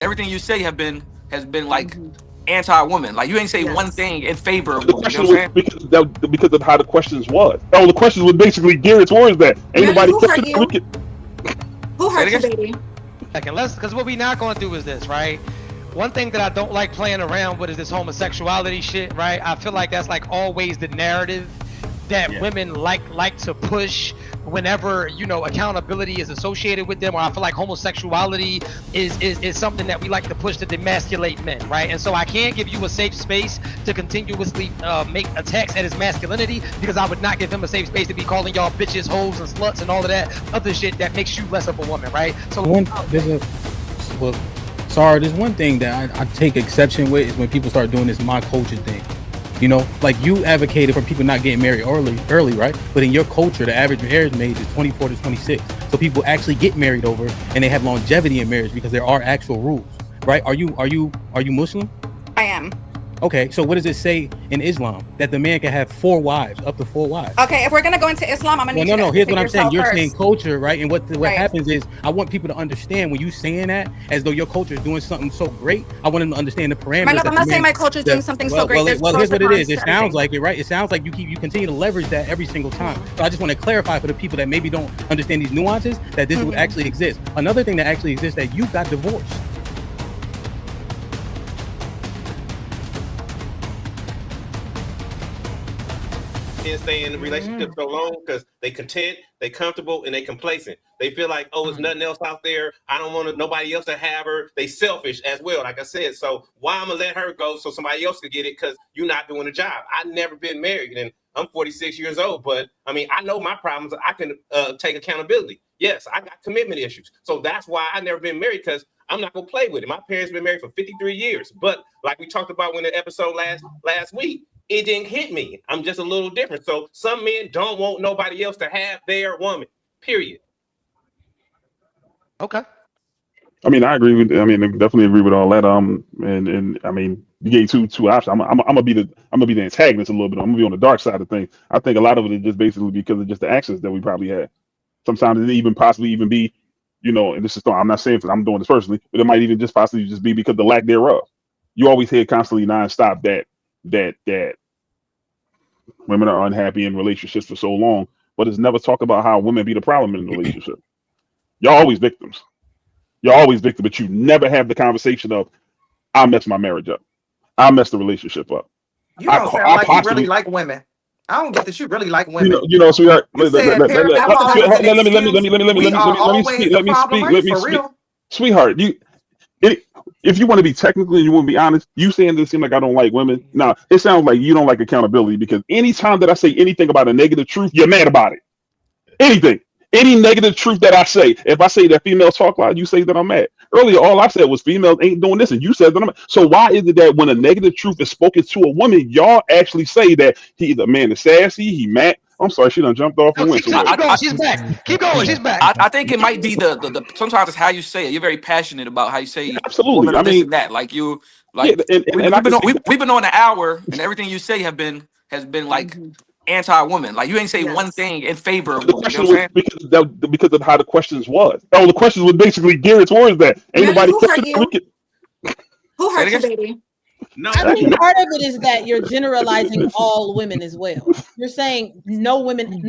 everything you say has been like anti-woman. Like you ain't say one Yes. thing in favor of The women. You know question what I'm was saying? because of how the questions was. Oh, the questions was basically geared towards that. Ain't Manny, nobody who hurt questioning. We you? could, Who Say it hurt you, again. baby? Second, because what we not gonna do is this, right? One thing that I don't like playing around with is this homosexuality shit, right? I feel like that's like always the narrative that women like to push whenever accountability is associated with them, or I feel like homosexuality is something that we like to push to demasculate men, right? And so I can't give you a safe space to continuously make attacks at his masculinity, because I would not give him a safe space to be calling y'all bitches, hoes, and sluts and all of that other shit that makes you less of a woman, right? So there's one thing that I take exception with is when people start doing this my culture thing. Like you advocated for people not getting married early, right? But in your culture, the average marriage age is 24 to 26. So people actually get married over, and they have longevity in marriage because there are actual rules, right? Are you Muslim? I am. Okay, so what does it say in Islam that the man can have up to four wives? Okay, if we're gonna go into Islam, I'm gonna need you to No. Here's what educate I'm saying. yourself You're first. saying culture, right? And what Right. happens is, I want people to understand when you saying that as though your culture is doing something so great. I want them to understand the parameters. My love, I'm not saying my culture is doing something so great. There's Well, pros here's what and it cons is. It to sounds everything. like it, right? It sounds like you continue to leverage that every single time. So I just want to clarify for the people that maybe don't understand these nuances that this would actually exist. Another thing that actually exists, that you got divorced. And stay in the relationship so long because they content, they comfortable, and they complacent. They feel like, oh, there's nothing else out there. I don't want nobody else to have her. They selfish as well, like I said. So why I'm gonna let her go so somebody else could get it, because you're not doing the job. I've never been married, and I'm 46 years old, but I mean, I know my problems. I can take accountability. Yes, I got commitment issues. So that's why I never been married, because I'm not gonna play with it. My parents been married for 53 years, but like we talked about in the episode last week, it didn't hit me. I'm just a little different. So some men don't want nobody else to have their woman, period. okay. I mean, I agree with. I mean, I definitely agree with all that. And I mean, you gave two options. I'm gonna be the antagonist a little bit. I'm gonna be on the dark side of things. I think a lot of it is just basically because of just the actions that we probably had. Sometimes it even possibly even be, and this is, I'm not saying I'm doing this personally, but it might even just possibly just be because of the lack thereof. You always hear constantly nonstop that women are unhappy in relationships for so long, but it's never talk about how women be the problem in the relationship. Y'all always victims. You're always victim, but you never have the conversation of, I messed my marriage up. I messed the relationship up. You don't sound I like you really possibly, like women. I don't get that you really like women. Sweetheart. You said perimenopause is an excuse. We are always the problem. Are you for real? Sweetheart, if you want to be technical and you want to be honest, you saying this seem like I don't like women. Nah, it sounds like you don't like accountability, because anytime that I say anything about a negative truth, you're mad about it. Anything. Any negative truth that I say, if I say that females talk loud, you say that I'm mad. Earlier, all I said was females ain't doing this, and you said that I'm mad. So why is it that when a negative truth is spoken to a woman, y'all actually say that the man is sassy, he mad? I'm sorry, she done jumped off and went somewhere. Keep going. She's back. Keep going. She's back. I think it might be the sometimes it's how you say it. You're very passionate about how you say Absolutely. women I are this mean, and that. Like you, yeah, like and I can see that. we've been on an hour, and everything you say has been like anti-woman. Like you ain't say one Yes. thing in favor of The women. You question know what was I'm saying? because of how the questions was. Oh, the questions was basically geared towards that. Ain't Manny, nobody who hurt questioning. you? Who Say it hurt you, again. baby? No, I think Actually, part of it is that you're generalizing all women as well. You're saying no woman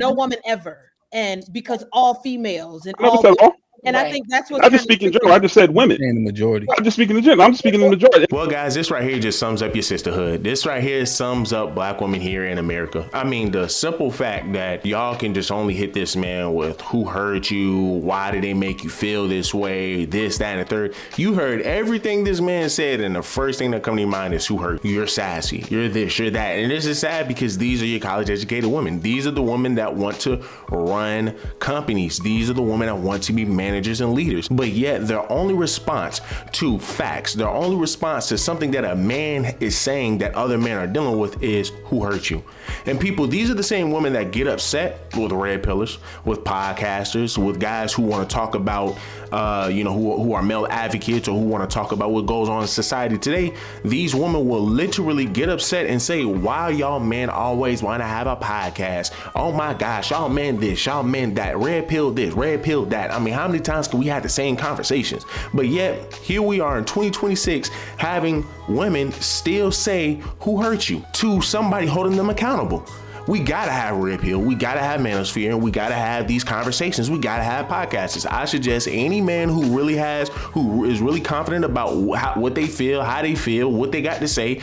ever, and because all females and I never all said all. and I Right. think that's what's I kind just of speak in general. I just said women. And the majority. I'm just speaking in general. I'm just speaking in the majority. Well, guys, this right here just sums up your sisterhood. This right here sums up black women here in America. I mean, the simple fact that y'all can just only hit this man with who hurt you, why did they make you feel this way, this, that, and the third. You heard everything this man said, and the first thing that comes to your mind is who hurt you. You're sassy. You're this, you're that. And this is sad because these are your college-educated women. These are the women that want to run companies. These are the women that want to be managers and leaders. But yet their only response to facts, their only response to something that a man is saying that other men are dealing with is who hurt you. And people, these are the same women that get upset with red pillars, with podcasters, with guys who want to talk about, who are male advocates or who want to talk about what goes on in society today. These women will literally get upset and say, why y'all men always want to have a podcast? Oh my gosh, y'all men this, y'all men that, red pill this, red pill that. I mean, how many many times can we have the same conversations? But yet, here we are in 2026 having women still say, who hurt you? To somebody holding them accountable. We gotta have Red Pill, we gotta have Manosphere, and we gotta have these conversations. We gotta have podcasts. I suggest any man who is really confident about what they feel, how they feel, what they got to say,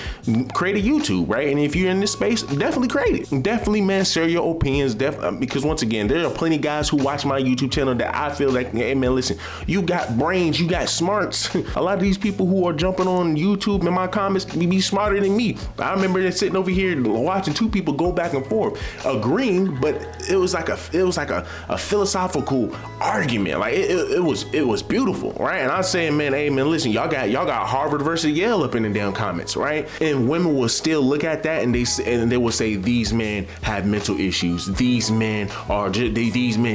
create a YouTube, right? And if you're in this space, definitely create it. Definitely, man, share your opinions. Because once again, there are plenty of guys who watch my YouTube channel that I feel like, hey man, listen, you got brains, you got smarts. A lot of these people who are jumping on YouTube in my comments be smarter than me. I remember sitting over here watching two people go back and forth, agreeing, but it was like a philosophical argument. Like it was beautiful, right? And I was saying, man, hey man, listen, y'all got Harvard versus Yale up in the damn comments, right? And women will still look at that and they will say, these men have mental issues. These men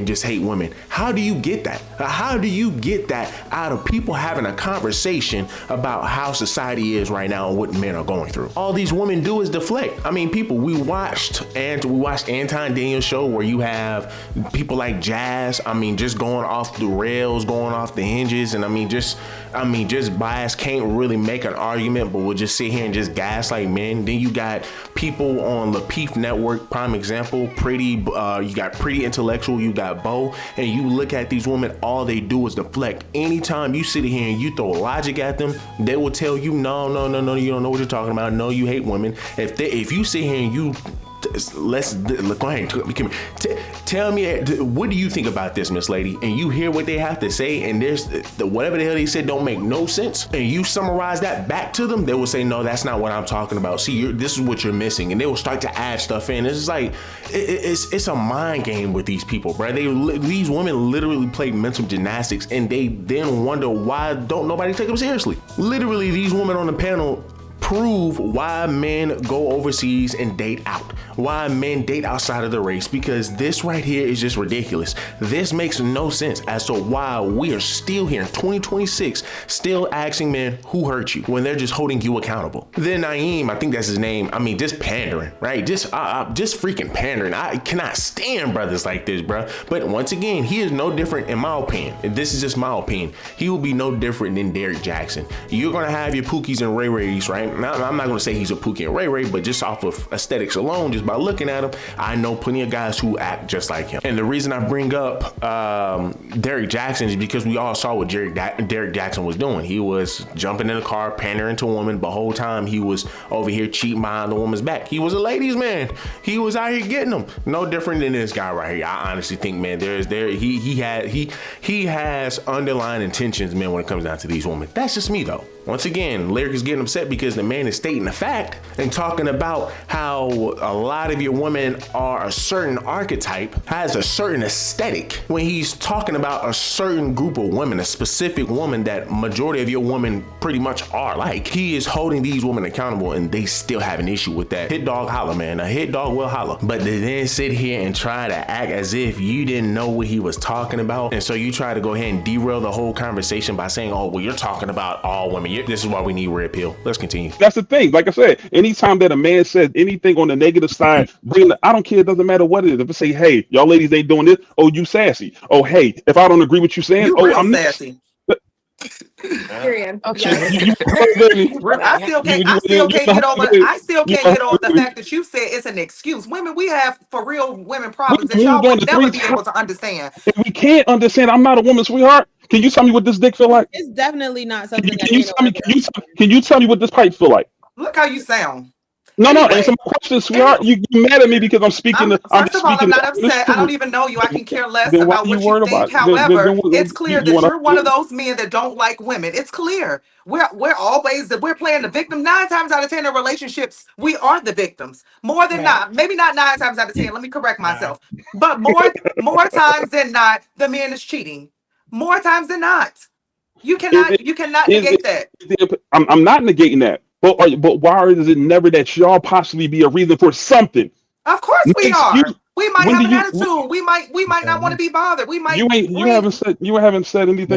just hate women. How do you get that? How do you get that out of people having a conversation about how society is right now and what men are going through? All these women do is deflect. I mean, people, we watched Anton Daniel's show where you have people like Jazz, just going off the rails, going off the hinges, and just bias, can't really make an argument, but will just sit here and just gaslight men. Then you got people on Lapeef Network, prime example, you got Pretty Intellectual, you got Bo, and you look at these women, all they do is deflect. Anytime you sit here and you throw logic at them, they will tell you, no, you don't know what you're talking about. No, you hate women. If you sit here and you go ahead, tell me, what do you think about this, Miss Lady? And you hear what they have to say, and there's whatever the hell they said don't make no sense, and you summarize that back to them, they will say, no, that's not what I'm talking about. See, this is what you're missing, and they will start to add stuff in. It's like it's a mind game with these people, bro. These women literally play mental gymnastics, and they then wonder why don't nobody take them seriously. Literally, these women on the panel prove why men go overseas and date out, why men date outside of the race, because this right here is just ridiculous. This makes no sense as to why we are still here in 2026, still asking men who hurt you when they're just holding you accountable. Then Naeem, I think that's his name. Just pandering, right? Just freaking pandering. I cannot stand brothers like this, bro. But once again, he is no different, in my opinion. And this is just my opinion. He will be no different than Derek Jackson. You're gonna have your Pookies and Ray Rays, right? Now, I'm not going to say he's a Pookie and Ray Ray, but just off of aesthetics alone, just by looking at him, I know plenty of guys who act just like him. And the reason I bring up Derek Jackson is because we all saw what Derek Jackson was doing. He was jumping in the car, pandering to a woman, but the whole time he was over here cheating behind the woman's back. He was a ladies' man. He was out here getting them. No different than this guy right here. I honestly think, man, he has underlying intentions, man, when it comes down to these women. That's just me, though. Once again, Lyric is getting upset because the man is stating the fact and talking about how a lot of your women are a certain archetype, has a certain aesthetic, when he's talking about a certain group of women, a specific woman that majority of your women pretty much are like. He is holding these women accountable, and they still have an issue with that. Hit dog holler, man. A hit dog will holler. But they then sit here and try to act as if you didn't know what he was talking about. And so you try to go ahead and derail the whole conversation by saying, oh, well, you're talking about all women. This is why we need Red Pill. Let's continue. That's the thing. Like I said, anytime that a man says anything on the negative side, I don't care. It doesn't matter what it is. If it say, hey, y'all ladies ain't doing this. Oh, you sassy. Oh, hey, if I don't agree with you saying, I'm sassy. Period. Okay. I still can't get over the fact that you said it's an excuse. Women, we have for real women problems that y'all would never be able to understand. If we can't understand, I'm not a woman, sweetheart. Can you tell me what this dick feel like? It's definitely not something. Can you tell me what this pipe feel like? Look how you sound. No, answer my question, sweetheart. You mad at me because I'm speaking. First of all, I'm not upset. I don't even know you. I can care less about what you think. However, it's clear that you're one of those men that don't like women. It's clear. We're playing the victim. 9 times out of 10 in relationships, we are the victims. More than not, maybe not 9 times out of 10. Let me correct myself. But more times than not, the man is cheating. More times than not. You cannot negate that. I'm not negating that. But why is it never that y'all possibly be a reason for something? Of course we are. We might have an attitude. We might not want to be bothered. We might. You haven't said anything. You haven't said anything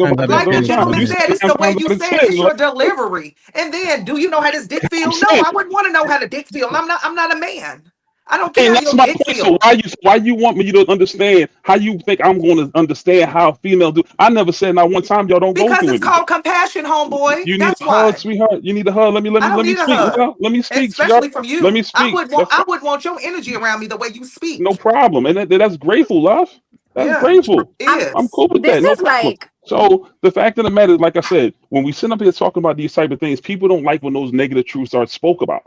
about. Like the gentleman said, it's the way you said it. It's your delivery. And then, do you know how this dick feels? No, I wouldn't want to know how the dick feels. I'm not a man. I don't care And how that's your my dick point. So feels. why you want me to understand how you think I'm going to understand how females do? I never said not one time y'all don't go Because through it's it. called compassion, homeboy. You need That's a hug, why. sweetheart. You need a hug. I don't Let me need a speak. hug, Let me speak, sweetheart. especially from Let me you. speak. That's I would want your energy around me the way you no speak. problem. And that's grateful, love. That's Yeah, grateful. it I'm is. cool with This that. No is problem. like, So the fact of the matter is, like I said, when we sit up here talking about these type of things, people don't like when those negative truths are spoke about.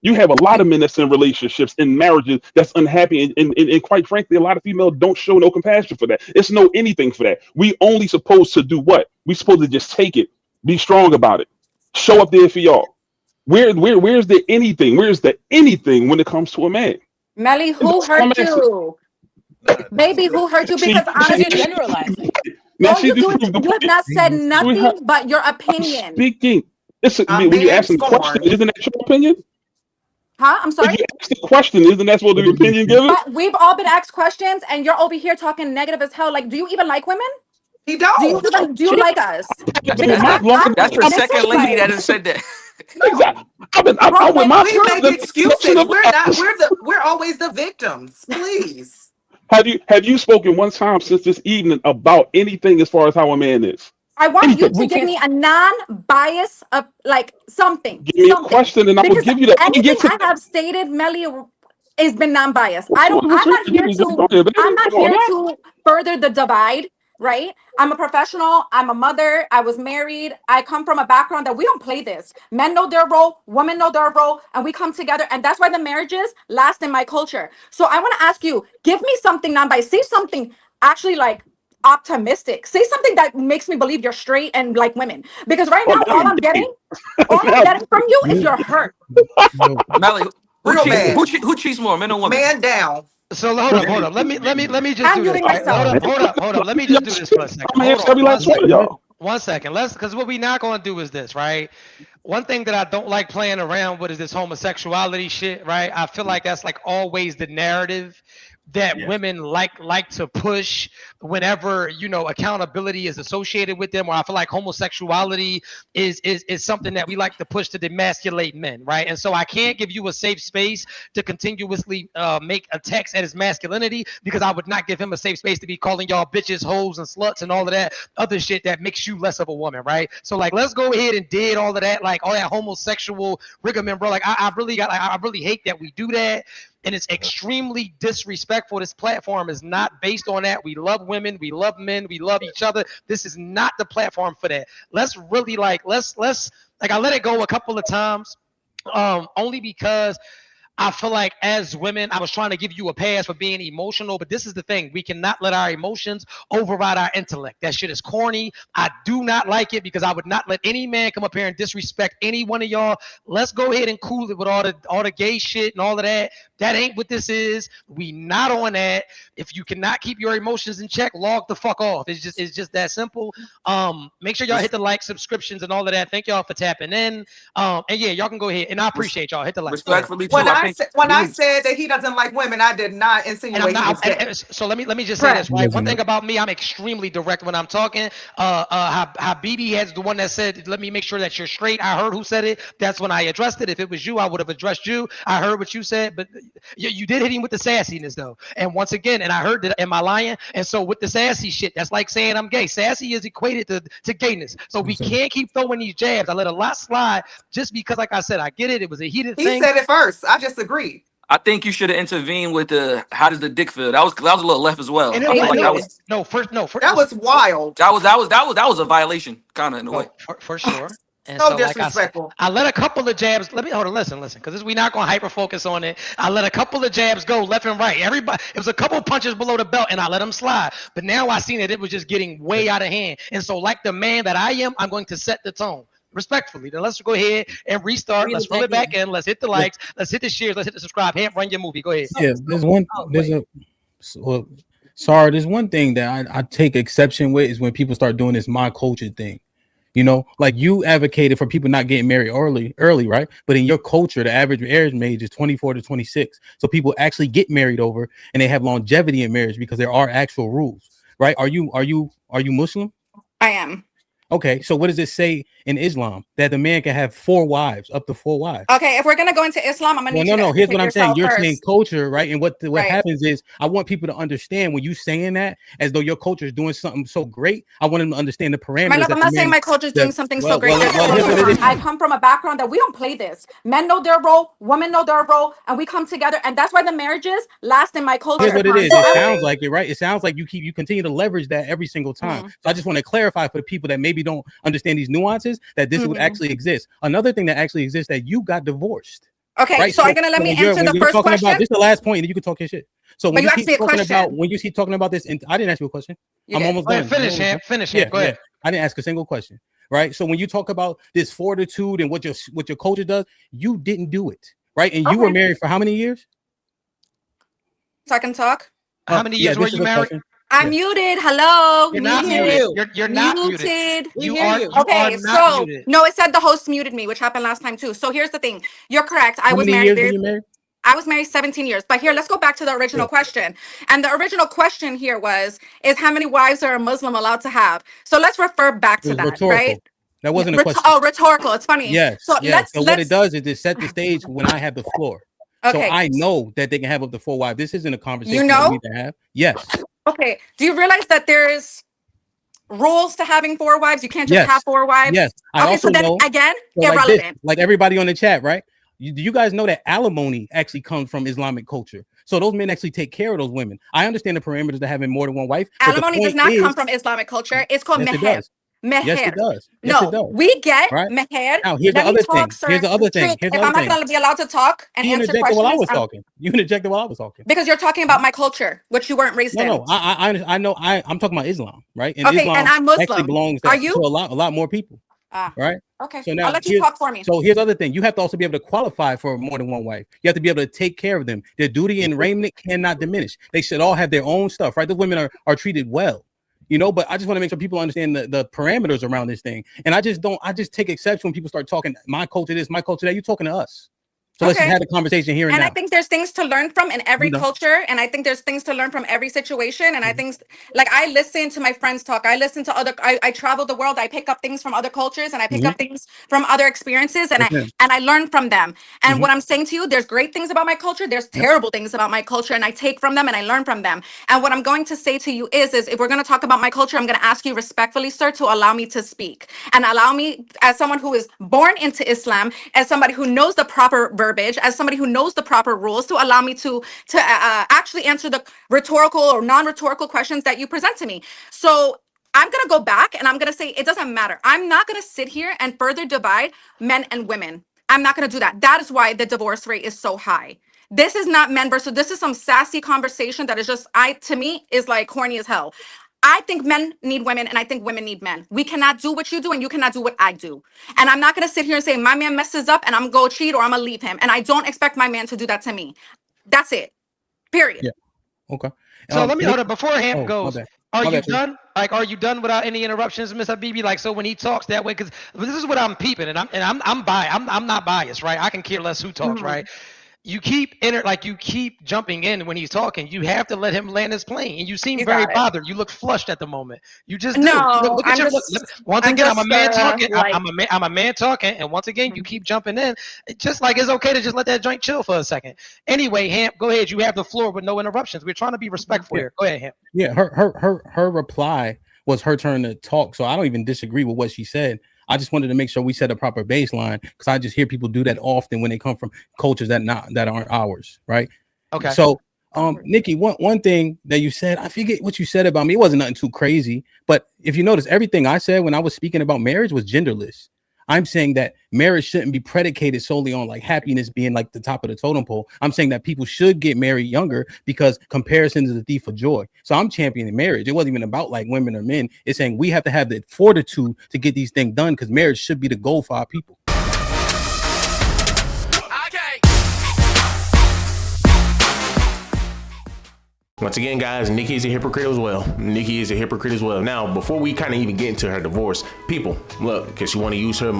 You have a lot of men that's in relationships, in marriages that's unhappy, and quite frankly, a lot of females don't show no compassion for that. It's no anything for that. We only supposed to do what? We supposed to just take it, be strong about it, show up there for y'all. Where's the anything? Where's the anything when it comes to a man? Melly, who That's all I'm hurt asking. you? Baby, who hurt you? See, Because Now you're honestly, generalizing. now all see, you this do is proves the you have point. not said Sweetheart, nothing but your I'm opinion. speaking. A When you man ask the question, scorned. isn't that your opinion? Huh? I'm When sorry? you ask the question, isn't that what the opinion given? But we've all been asked questions and you're over here talking negative as hell. Like, do you even like women? He Do don't. you like us? I've been with Because mine longer That's than the and this is second lady like, that has said that. exactly. bro, I'm with like, my We first make notion excuses. of We're not. us. We're always the victims. Please. Have you spoken one time since this evening about anything as far as how a man is? I want you Anything? to We give can't. me a non-bias of like something, Give me a something. question and I will Because give you that. Let me anything get to I that. have stated, Melly, has been non-biased. What's I'm wrong? not here Go to ahead, baby. I'm not Come on here now. to further the divide, right? I'm a professional, I'm a mother, I was married, I come from a background that we don't play this. Men know their role, women know their role, and we come together, and that's why the marriages last in my culture. So I want to ask you, give me something non-biased, say something actually like optimistic. Say something that makes me believe you're straight and like women. Because right Oh, now, now you're gay. all I'm Now, getting from you is your hurt. Melly, Real bad. who cheats more, men or women? Man down. So hold up. Let me just I'm do this, muting right? myself. Hold up. Let me just do this for a second. I'm gonna Hold answer on, every last one of y'all. one second. Because what we not gonna do is this, right? One thing that I don't like playing around with is this homosexuality shit, right? I feel like that's like always the narrative that women like to push whenever accountability is associated with them, or I feel like homosexuality is something that we like to push to demasculate men, right? And so I can't give you a safe space to continuously make attacks at his masculinity, because I would not give him a safe space to be calling y'all bitches, hoes, and sluts and all of that other shit that makes you less of a woman, right? So like, let's go ahead and dead all of that, like all that homosexual rigmarole, bro. Like I really hate that we do that. And it's extremely disrespectful. This platform is not based on that. We love women, we love men, we love each other. This is not the platform for that. Let's really let's I let it go a couple of times, only because I feel like as women, I was trying to give you a pass for being emotional, but this is the thing. We cannot let our emotions override our intellect. That shit is corny. I do not like it, because I would not let any man come up here and disrespect any one of y'all. Let's go ahead and cool it with all the gay shit and all of that. That ain't what this is. We not on that. If you cannot keep your emotions in check, log the fuck off. It's just that simple. Make sure y'all hit the like, subscriptions, and all of that. Thank y'all for tapping in. And yeah, y'all can go ahead, and I appreciate y'all. Hit the like. Respectfully too, When I I think said that he doesn't like women, I did not And I'm insinuate he was not. gay. So let me just say Correct. this, right? One thing about me, I'm extremely direct when I'm talking. Habibi has the one that said, "Let me make sure that you're straight." I heard who said it. That's when I addressed it. If it was you, I would have addressed you. I heard what you said, but you did hit him with the sassiness though. And once again, and I heard that. Am I lying? And so with the sassy shit, that's like saying I'm gay. Sassy is equated to gayness. So we can't keep throwing these jabs. I let a lot slide just because, like I said, I get it. It was a heated He thing. said it first. I just agreed. I think you should have intervened with the how does the dick feel? That was a little left as well. And I feel like that was That was wild. that was a violation, kind of in a way. For sure. And So so, like I said, disrespectful. I let a couple of jabs. Let me hold on, listen, because we not gonna hyper focus on it. I let a couple of jabs go left and right. Everybody, it was a couple punches below the belt, and I let them slide. But now I seen that it was just getting way out of hand. And so, like the man that I am, I'm going to set the tone respectfully. Then let's go ahead and restart. Let's roll it back in. Let's hit the likes. Let's hit the shares. Let's hit the subscribe. Hand, run your movie. Go ahead. Yeah, there's one thing that I take exception with is when people start doing this my culture thing. You know, like you advocated for people not getting married early, right? But in your culture, the average marriage age is 24 to 26. So people actually get married over and they have longevity in marriage because there are actual rules, right? Are you Muslim? I am. Okay, so what does it say in Islam that the man can have 4 wives, up to 4 wives? Okay, if we're gonna go into Islam, I'm gonna need you to No. Here's educate what I'm saying. yourself You're first. saying culture, right? And what Right. happens is, I want people to understand when you saying that as though your culture is doing something so great. I want them to understand the parameters. My love, I'm not saying my culture is doing something so great. here's what it is. I come from a background that we don't play this. Men know their role, women know their role, and we come together, and that's why the marriages last in my culture. Here's what it is. It sounds like it, right? It sounds like you continue to leverage that every single time. So I just want to clarify for the people that maybe don't understand these nuances that this would actually exist. Another thing that actually exists, that you got divorced. Okay, right? So are you gonna let me answer the first question? This is the last point, and you can talk your shit. So when you asked me a question. when you keep talking about this, and I didn't ask you a question. You I'm did. almost done. Finish, Ham. Finish, Ham. Go ahead. I didn't ask a single question. Right. So when you talk about this fortitude and what your culture does, you didn't do it. Right. And you were married for how many years? So I can talk. How many years were you married? I'm muted. Hello. You're not muted. You're not muted. You are. Okay, so muted. no, it said the host muted me, which happened last time too. So here's the thing. You're correct. I was married. I was married 17 years. But here, let's go back to the original question. And the original question here is how many wives are a Muslim allowed to have? So let's refer back to that, rhetorical. right? That wasn't a question. Oh, rhetorical. It's funny. Yes. So yes. So what it does is it set the stage when I have the floor. Okay. So I know that they can have up to 4 wives. This isn't a conversation you know? we need to have. Yes. Okay. Do you realize that there's rules to having 4 wives? You can't just have 4 wives. Yes. Okay, so then again, irrelevant. Like everybody on the chat, right? Do you guys know that alimony actually comes from Islamic culture? So those men actually take care of those women. I understand the parameters of having more than 1 wife. Alimony does not come from Islamic culture. It's called meher. Meher. Yes, it does. Yes, it does. We get meher. Now, here's the other thing. Here's the other thing. If I'm not going to be allowed to talk and answer questions, while I was talking. You interjected while I was talking. Because you're talking about my culture, which you weren't raised in. No, I know. I'm talking about Islam, right? And okay, Islam and I'm Muslim. actually belongs to a lot more people. Right. Okay. So now I'll let you talk for me. So here's the other thing. You have to also be able to qualify for more than 1 wife. You have to be able to take care of them. Their duty and raiment cannot diminish. They should all have their own stuff, right? The women are treated well, but I just want to make sure people understand the parameters around this thing. And I just take exception when people start talking my culture this, my culture that. You're talking to us. So let's just have a conversation here and now. I think there's things to learn from in every culture. And I think there's things to learn from every situation. And I think, like, I listen to my friends talk. I listen to I travel the world. I pick up things from other cultures and I pick up things from other experiences. And I learn from them. And what I'm saying to you, there's great things about my culture. There's terrible things about my culture. And I take from them and I learn from them. And what I'm going to say to you is if we're going to talk about my culture, I'm going to ask you respectfully, sir, to allow me to speak. And allow me, as someone who is born into Islam, as somebody who knows the proper verbiage, as somebody who knows the proper rules, to allow me to actually answer the rhetorical or non-rhetorical questions that you present to me. So I'm going to go back and I'm going to say it doesn't matter. I'm not going to sit here and further divide men and women. I'm not going to do that. That is why the divorce rate is so high. This is not men versus, this is some sassy conversation that is just, to me, is like corny as hell. I think men need women and I think women need men. We cannot do what you do and you cannot do what I do. And I'm not going to sit here and say my man messes up and I'm going to cheat or I'm going to leave him. And I don't expect my man to do that to me. That's it. Period. Yeah. Okay. So let me hold up before Ham goes. Are you done? Please. Like, are you done without any interruptions, Miss Habibi? Like, so when he talks that way, because this is what I'm peeping, and I'm biased. I'm not biased, right? I can care less who talks, right? You keep you keep jumping in when he's talking. You have to let him land his plane. And you seem very bothered. You look flushed at the moment. You just look at your look. Once again, I'm a man talking. I'm a man talking. And once again, you keep jumping in. It's just like it's okay to just let that joint chill for a second. Anyway, Ham, go ahead. You have the floor with no interruptions. We're trying to be respectful here. Go ahead, Ham. Yeah, her reply was her turn to talk. So I don't even disagree with what she said. I just wanted to make sure we set a proper baseline because I just hear people do that often when they come from cultures that aren't ours, right? Okay. So, Nikki, one thing that you said, I forget what you said about me. It wasn't nothing too crazy, but if you notice, everything I said when I was speaking about marriage was genderless. I'm saying that marriage shouldn't be predicated solely on like happiness being like the top of the totem pole. I'm saying that people should get married younger because comparison is the thief of joy. So I'm championing marriage. It wasn't even about like women or men. It's saying we have to have the fortitude to get these things done because marriage should be the goal for our people. Once again, guys, Nikki is a hypocrite as well. Nikki is a hypocrite as well. Now, before we kind of even get into her divorce, people, look, because you want to use her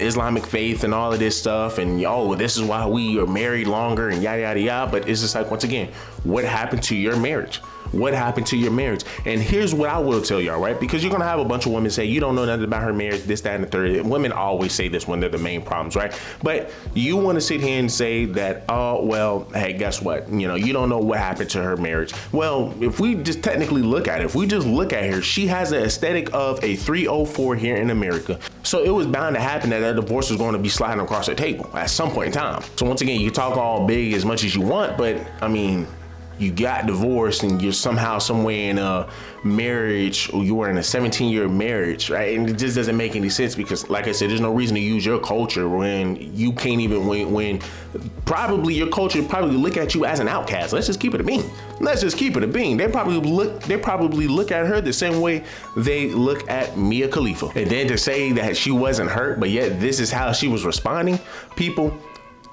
Islamic faith and all of this stuff, and this is why we are married longer and yada, yada, yada. But it's just like, once again, what happened to your marriage? What happened to your marriage? And here's what I will tell y'all, right? Because you're gonna have a bunch of women say, you don't know nothing about her marriage, this, that, and the third. Women always say this when they're the main problems, right? But you wanna sit here and say that, oh, well, hey, guess what? You know, you don't know what happened to her marriage. Well, if we just technically look at it, if we just look at her, she has an aesthetic of a 304 here in America. So it was bound to happen that divorce was going to be sliding across the table at some point in time. So once again, you talk all big as much as you want, but I mean, you got divorced and you're somehow somewhere in a marriage, or you were in a 17-year marriage, right? And it just doesn't make any sense because, like I said, there's no reason to use your culture when you can't even, when probably your culture probably look at you as an outcast. Let's just keep it a bean. Let's just keep it a bean. They probably look at her the same way they look at Mia Khalifa. And then to say that she wasn't hurt, but yet this is how she was responding, people,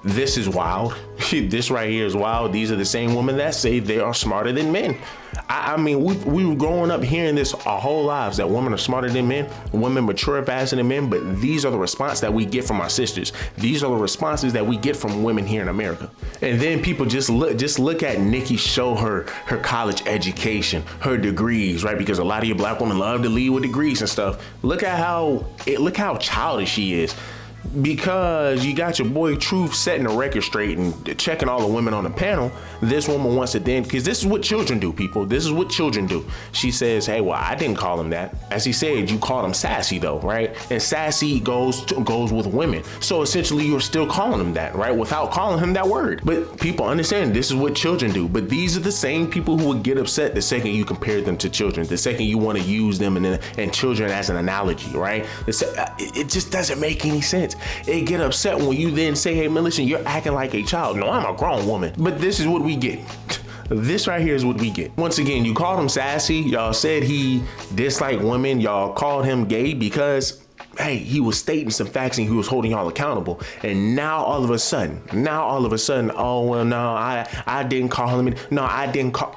this is wild. This right here is wild. These are the same women that say they are smarter than men. I mean, we were growing up hearing this our whole lives, that women are smarter than men, women mature faster than men, but these are the response that we get from our sisters. These are the responses that we get from women here in America. And then people just look at Nikki, show her college education, her degrees, right? Because a lot of you black women love to lead with degrees and stuff. Look how childish she is. Because you got your boy Truth setting the record straight and checking all the women on the panel, this woman wants to then, because this is what children do, people. This is what children do. She says, hey, well, I didn't call him that. As he said, you called him sassy though, right? And sassy goes with women. So essentially you're still calling him that, right? Without calling him that word. But people understand this is what children do. But these are the same people who would get upset the second you compare them to children, the second you want to use them and children as an analogy, right? It just doesn't make any sense. They get upset when you then say, hey, man, listen, you're acting like a child. No, I'm a grown woman. But this is what we get. This right here is what we get. Once again, you called him sassy. Y'all said he disliked women. Y'all called him gay because, hey, he was stating some facts and he was holding y'all accountable. And now all of a sudden, oh, well, no, I didn't call him. No, I didn't call.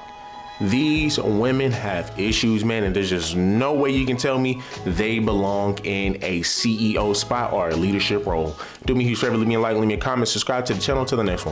These women have issues, man, and there's just no way you can tell me they belong in a CEO spot or a leadership role. Do me a huge favor, leave me a like, leave me a comment, subscribe to the channel. Till the next one.